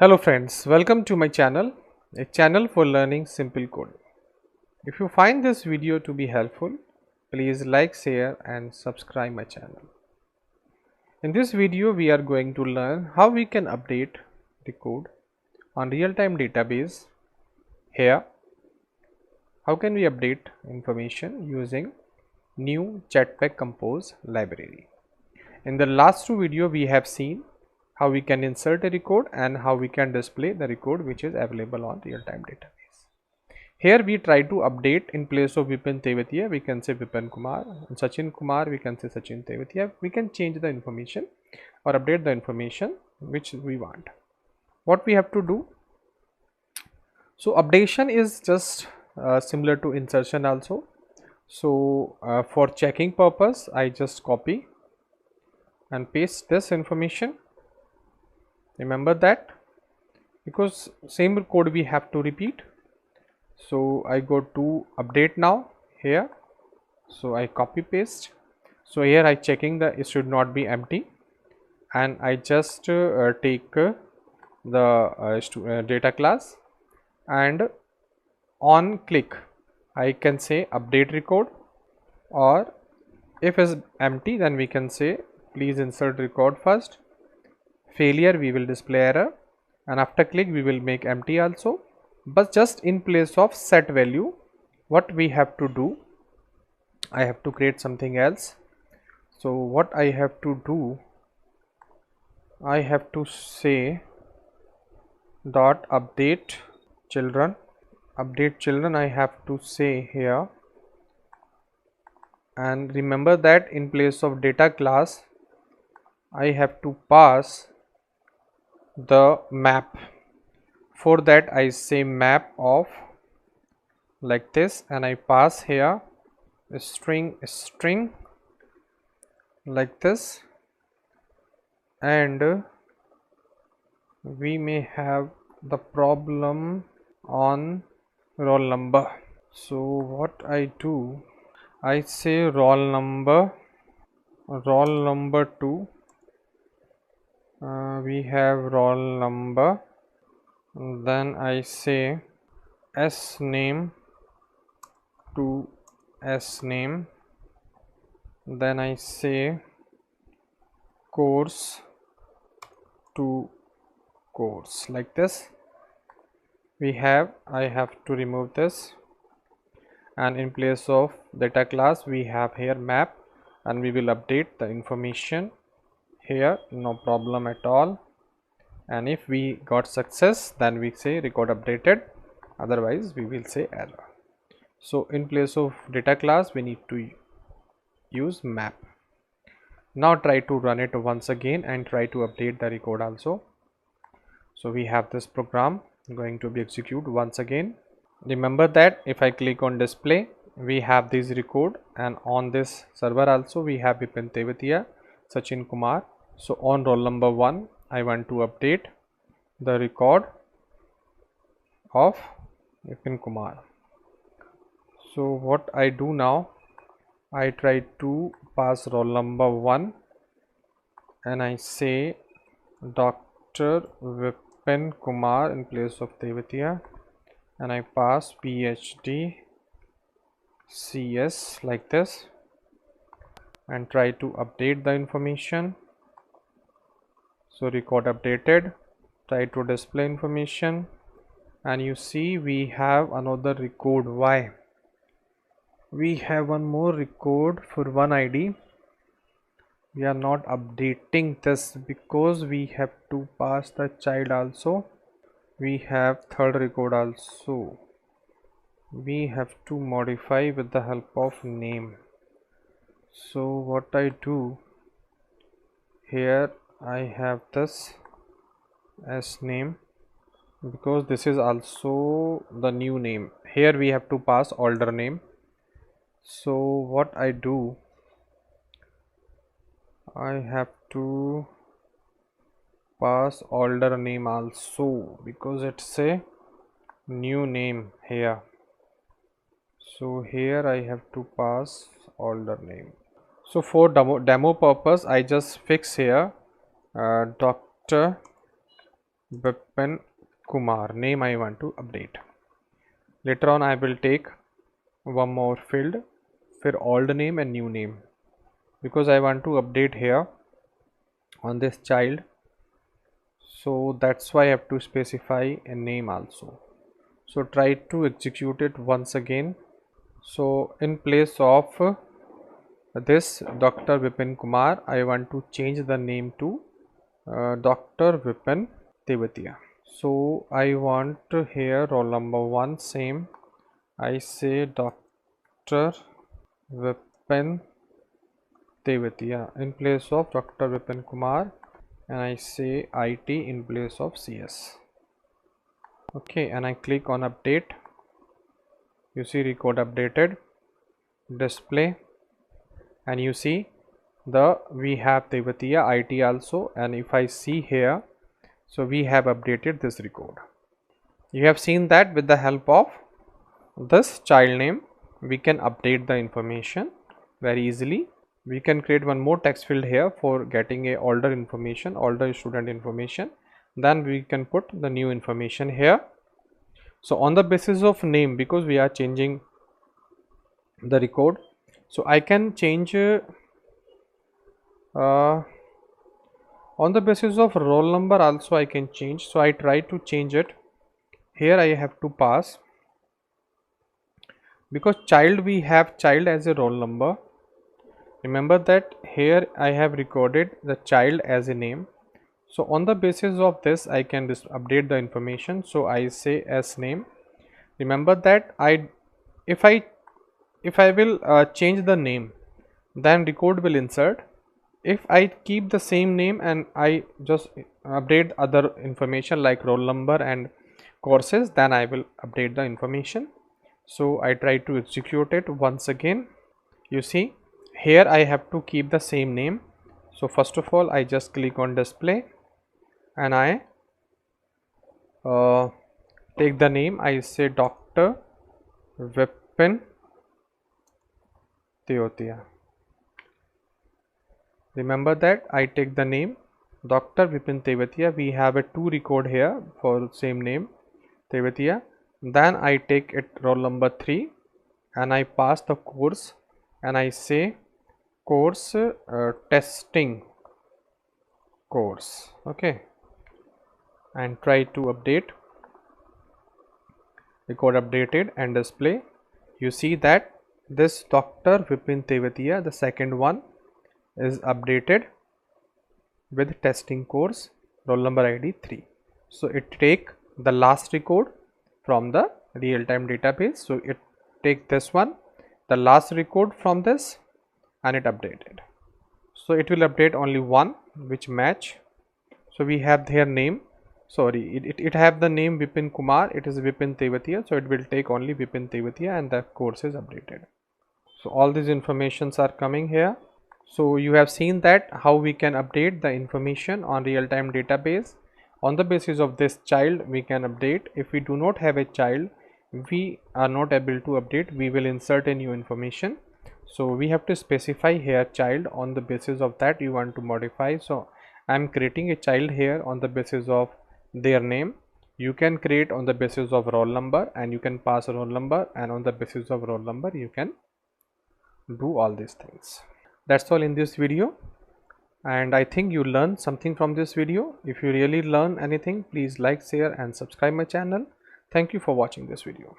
Hello friends, welcome to my channel, a channel for learning simple code. If you find this video to be helpful, please like, share and subscribe my channel. In this video, we are going to learn how we can update the code on real-time database. Here, how can we update information using new Jetpack Compose library. In the last two videos, we have seen how we can insert a record and how we can display the record which is available on real-time database. Here we try to update in place of Vipin Tevatia, we can say Vipin Kumar, and Sachin Kumar, we can say Sachin Tevatia. We can change the information or update the information which we want. What we have to do? So updation is just similar to insertion also. So for checking purpose, I just copy and paste this information. Remember that, because same code we have to repeat. So I go to update now here, so I copy paste. So here I checking that it should not be empty, and I just take the data class, and on click I can say update record, or if is empty then we can say please insert record first. Failure we will display error, and after click we will make empty also. But just in place of set value, what we have to do, I have to create something else. So what I have to do, I have to say dot update children. Update children I have to say here, and remember that in place of data class I have to pass the map. For that I say map of like this, and I pass here a string like this, and we may have the problem on roll number. So what I do, I say roll number 2, we have roll number, then I say s name to s name, then I say course to course, like this. We have, I have to remove this, and in place of data class we have here map, and we will update the information here, no problem at all. And if we got success then we say record updated, otherwise we will say error. So in place of data class we need to use map. Now try to run it once again and try to update the record also. So we have this program going to be executed once again. Remember that if I click on display, we have this record, and on this server also we have Vipin Tevatia, Sachin Kumar. So on roll number 1 I want to update the record of Vipin Kumar. So what I do now, I try to pass roll number 1, and I say Dr. Vipin Kumar in place of Tevatia, and I pass PhD CS like this, and try to update the information. So record updated, try to display information, and you see we have another record. Why? We have one more record for one ID. We are not updating this because we have to pass the child also. We have third record also. We have to modify with the help of name. So what I do here, I have this as name, because this is also the new name. Here we have to pass older name. So what I do, I have to pass older name also, because it's a new name here. So here I have to pass older name. So for demo purpose I just fix here Dr. Vipin Kumar, name I want to update. Later on I will take one more field for old name and new name, because I want to update here on this child, so that's why I have to specify a name also. So try to execute it once again. So in place of this Dr. Vipin Kumar, I want to change the name to Dr. Vipin Tevatia. So I want here roll number 1 same, I say Dr. Vipin Tevatia in place of Dr. Vipin Kumar, and I say IT in place of CS. Okay, and I click on update. You see record updated, display, and you see we have Tevatia IT also, and if I see here, so we have updated this record. You have seen that with the help of this child name we can update the information very easily. We can create one more text field here for getting a older information, older student information, then we can put the new information here. So on the basis of name, because we are changing the record, so I can change on the basis of roll number also I can change. So I try to change it. Here I have to pass, because child, we have child as a roll number. Remember that here I have recorded the child as a name. So on the basis of this I can update the information. So I say as name. Remember that if I will change the name, then record will insert. If I keep the same name and I just update other information like roll number and courses, then I will update the information. So I try to execute it once again. You see here I have to keep the same name. So first of all I just click on display and I take the name. I say Dr. Vipin Teotia. Remember that I take the name Dr. Vipin Tevatia. We have a 2 record here for same name Tevatia. Then I take it roll number 3 and I pass the course and I say course testing course. Okay, and try to update. Record updated and display. You see that this Dr. Vipin Tevatia, the second one, is updated with testing course roll number ID 3. So it take the last record from the real-time database. So it take this one, the last record from this, and it updated. So it will update only one which match. So we have their name. Sorry, it have the name Vipin Kumar. It is Vipin Tevatia. So it will take only Vipin Tevatia and the course is updated. So all these informations are coming here. So you have seen that how we can update the information on real-time database. On the basis of this child we can update. If we do not have a child, we are not able to update, we will insert a new information. So we have to specify here child. On the basis of that you want to modify. So I am creating a child here on the basis of their name. You can create on the basis of roll number and you can pass roll number, and on the basis of roll number you can do all these things. That's all in this video, and I think you learned something from this video. If you really learn anything, please like, share and subscribe my channel. Thank you for watching this video.